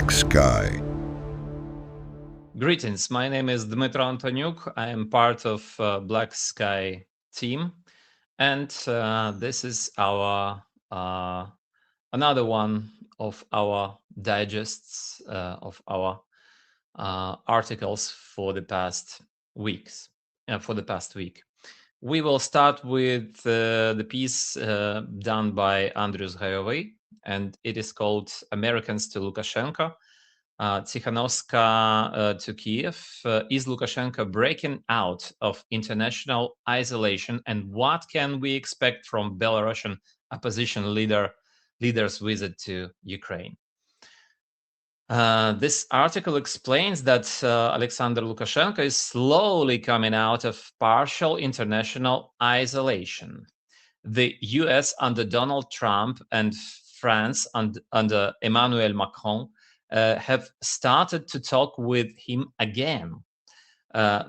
Black Sky. Greetings, my name is Dmytro Antoniuk. I am part of Black Sky team, and this is our another one of our digests of our articles for the past weeks. For the past week, we will start with the piece done by Andrus Hajovy, and it is called "Americans to Lukashenko." Tsikhanouskaya to Kyiv. Is Lukashenko breaking out of international isolation, and what can we expect from Belarusian opposition leader's visit to Ukraine? This article explains that Alexander Lukashenko is slowly coming out of partial international isolation. The US under Donald Trump and France under Emmanuel Macron have started to talk with him again.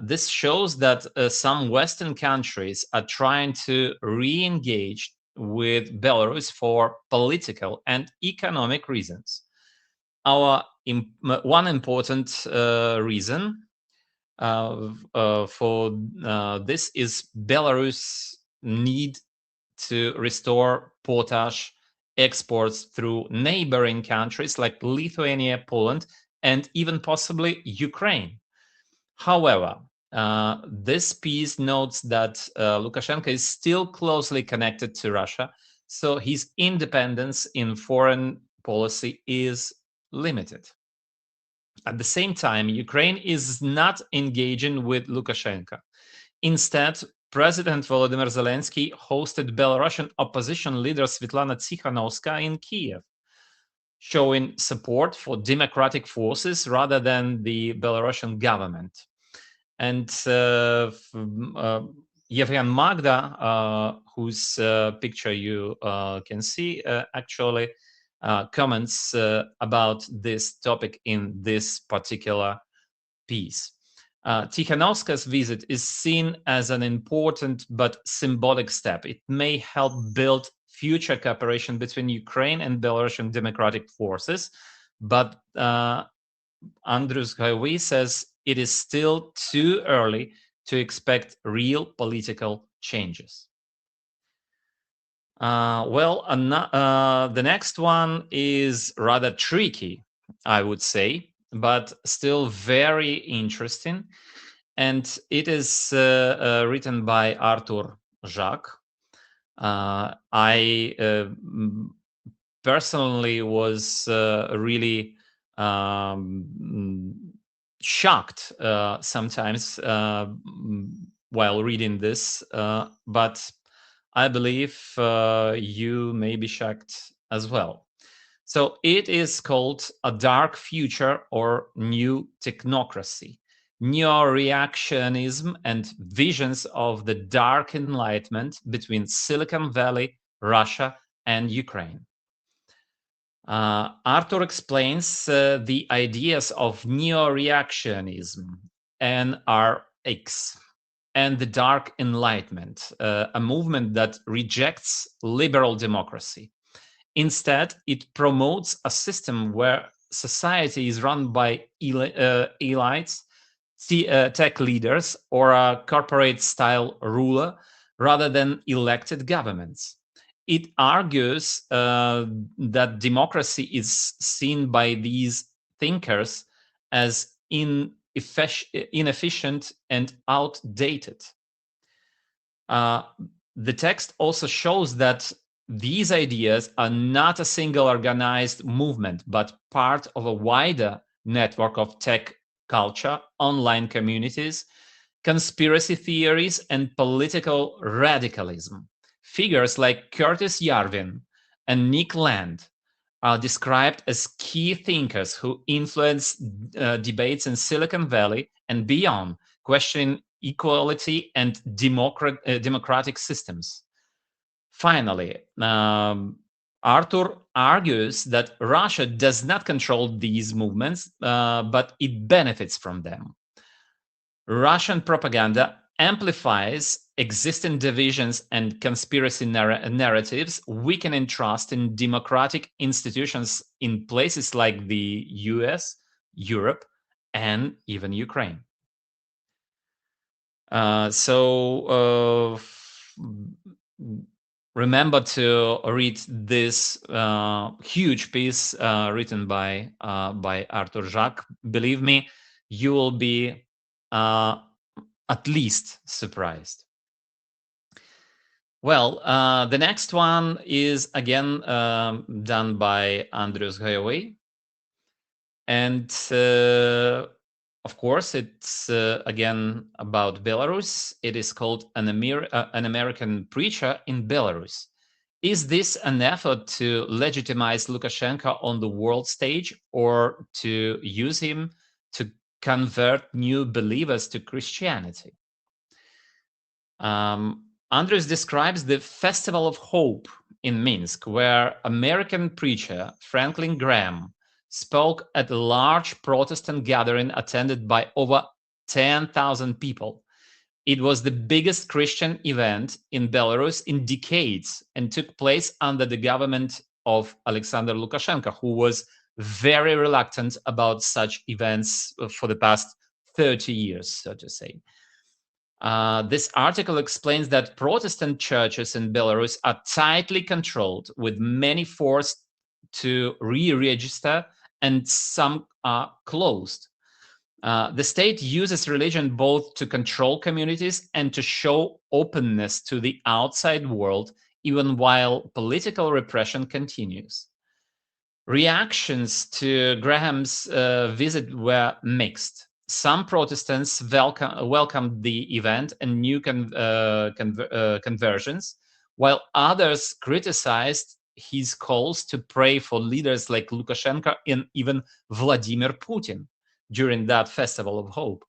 This shows that some Western countries are trying to re-engage with Belarus for political and economic reasons. One important reason for this is Belarus need to restore potash exports through neighboring countries like Lithuania, Poland, and even possibly Ukraine. However, this piece notes that Lukashenko is still closely connected to Russia, so his independence in foreign policy is limited. At the same time, Ukraine is not engaging with Lukashenko. Instead, President Volodymyr Zelensky hosted Belarusian opposition leader Svetlana Tsikhanouskaya in Kyiv, showing support for democratic forces rather than the Belarusian government. And Yevgen Magda, whose picture you can see, actually comments about this topic in this particular piece. Tikhanovskaya's visit is seen as an important but symbolic step. It may help build future cooperation between Ukraine and Belarusian democratic forces, but Andrus Hajovy says it is still too early to expect real political changes. The next one is rather tricky, I would say, but still very interesting. And it is written by Artur. I personally was really shocked sometimes while reading this, but I believe you may be shocked as well. So it is called A Dark Future or New Technocracy, Neoreactionism and Visions of the Dark Enlightenment between Silicon Valley, Russia, and Ukraine. Artur explains the ideas of Neoreactionism, NRX, and the Dark Enlightenment, a movement that rejects liberal democracy. Instead, it promotes a system where society is run by elites, tech leaders, or a corporate-style ruler rather than elected governments. It argues that democracy is seen by these thinkers as inefficient and outdated. The text also shows that these ideas are not a single organized movement, but part of a wider network of tech culture, online communities, conspiracy theories, and political radicalism. Figures like Curtis Yarvin and Nick Land are described as key thinkers who influence debates in Silicon Valley and beyond, questioning equality and democratic systems. Finally, Artur argues that Russia does not control these movements, but it benefits from them. Russian propaganda amplifies existing divisions and conspiracy narratives, weakening trust in democratic institutions in places like the US, Europe, and even Ukraine. Remember to read this huge piece written by Artur Jacques. Believe me, you will be at least surprised. Well, the next one is again done by Andrus Hajovy. And of course, it's again about Belarus. It is called An American Preacher in Belarus. Is this an effort to legitimize Lukashenko on the world stage, or to use him to convert new believers to Christianity? Andrus describes the Festival of Hope in Minsk, where American preacher Franklin Graham spoke at a large Protestant gathering attended by over 10,000 people. It was the biggest Christian event in Belarus in decades and took place under the government of Alexander Lukashenko, who was very reluctant about such events for the past 30 years, so to say. This article explains that Protestant churches in Belarus are tightly controlled, with many forced to re-register and some are closed. The state uses religion both to control communities and to show openness to the outside world, even while political repression continues. Reactions to Graham's visit were mixed. Some Protestants welcomed the event and new conversions, while others criticized his calls to pray for leaders like Lukashenko and even Vladimir Putin during that Festival of Hope.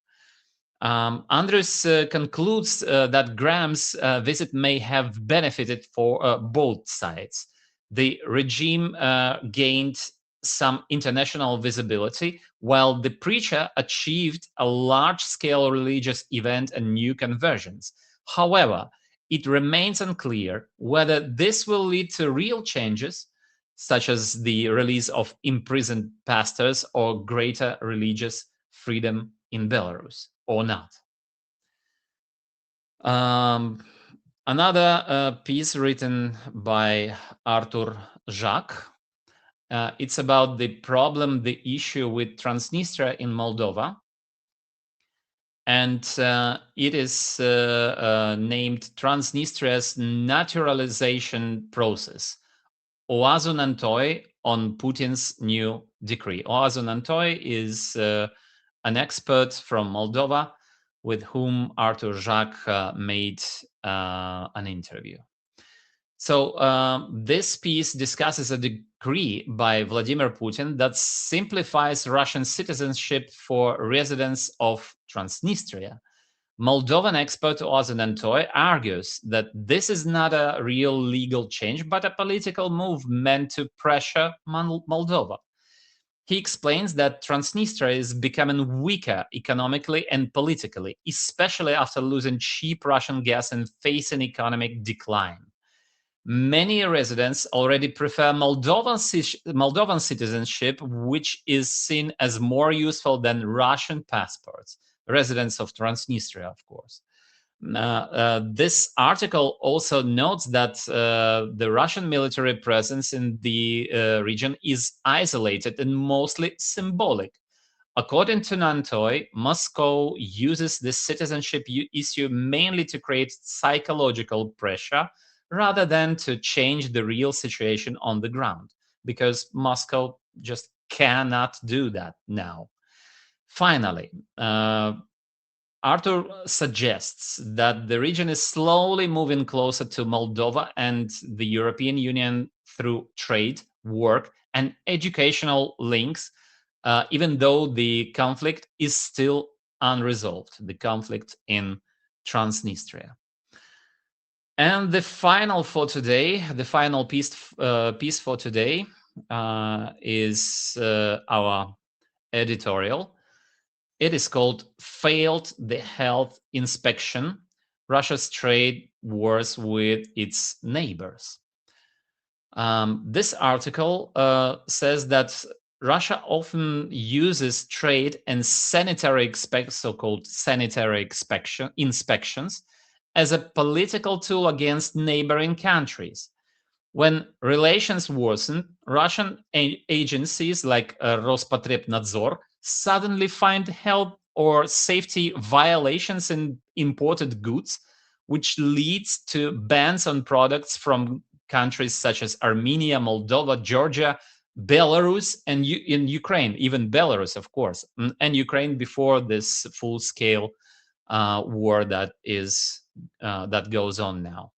Andrus concludes that Graham's visit may have benefited for both sides. The regime gained some international visibility, while the preacher achieved a large-scale religious event and new conversions. However, it remains unclear whether this will lead to real changes, such as the release of imprisoned pastors or greater religious freedom in Belarus, or not. Another piece written by Artur Jacques. It's about the problem, the issue with Transnistria in Moldova. And it is named Transnistria's naturalization process. Oazun Antoi on Putin's new decree. Oazun Antoi is an expert from Moldova with whom Artur Jacques made an interview. So this piece discusses a decree by Vladimir Putin that simplifies Russian citizenship for residents of Transnistria. Moldovan expert Oazun Antoi argues that this is not a real legal change, but a political move meant to pressure Moldova. He explains that Transnistria is becoming weaker economically and politically, especially after losing cheap Russian gas and facing economic decline. Many residents already prefer Moldovan citizenship, which is seen as more useful than Russian passports. Residents of Transnistria, of course. This article also notes that the Russian military presence in the region is isolated and mostly symbolic. According to Antoi, Moscow uses this citizenship issue mainly to create psychological pressure rather than to change the real situation on the ground, because Moscow just cannot do that now. Finally, Artur suggests that the region is slowly moving closer to Moldova and the European Union through trade, work, and educational links, even though the conflict is still unresolved, the conflict in Transnistria. And the final for today, the final piece for today is our editorial. It is called Failed the Health Inspection, Russia's trade wars with its neighbors. This article says that Russia often uses trade and sanitary so-called sanitary inspections as a political tool against neighboring countries. When relations worsen, Russian agencies like Rospotrebnadzor suddenly find health or safety violations in imported goods, which leads to bans on products from countries such as Armenia, Moldova, Georgia, Belarus, and in Ukraine, even Belarus, of course, and Ukraine before this full-scale war that goes on now.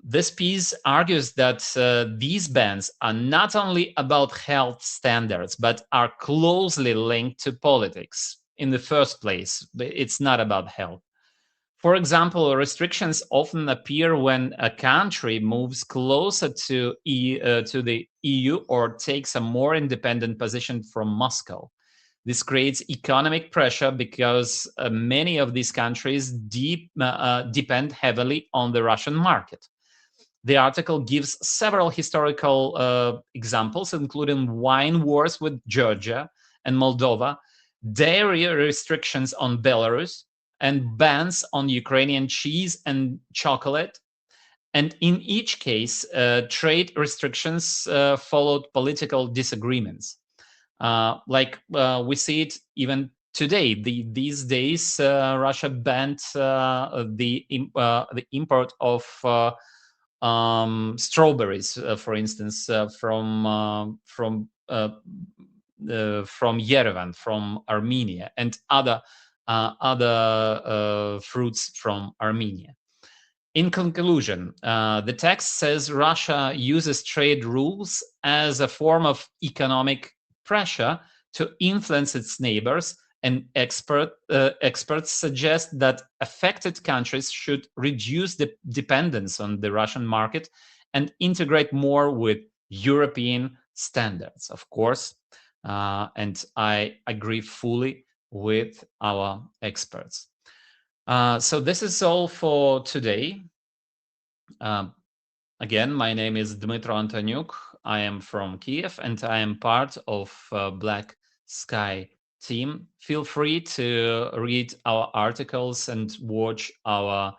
This piece argues that these bans are not only about health standards, but are closely linked to politics. In the first place, it's not about health. For example, restrictions often appear when a country moves closer to the EU or takes a more independent position from Moscow. This creates economic pressure because many of these countries depend heavily on the Russian market. The article gives several historical examples, including wine wars with Georgia and Moldova, dairy restrictions on Belarus, and bans on Ukrainian cheese and chocolate. And in each case, trade restrictions followed political disagreements. We see it even today. These days, Russia banned the import of strawberries, for instance, from Yerevan, from Armenia, and other fruits from Armenia. In conclusion, the text says Russia uses trade rules as a form of economic pressure to influence its neighbors, and experts suggest that affected countries should reduce the dependence on the Russian market and integrate more with European standards, of course. And I agree fully with our experts. So this is all for today. Again, my name is Dmytro Antoniuk. I am from Kyiv, and I am part of Black Sky team. Feel free to read our articles and watch our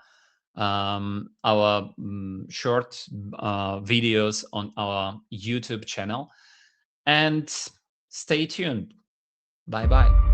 short videos on our YouTube channel. And stay tuned. Bye-bye.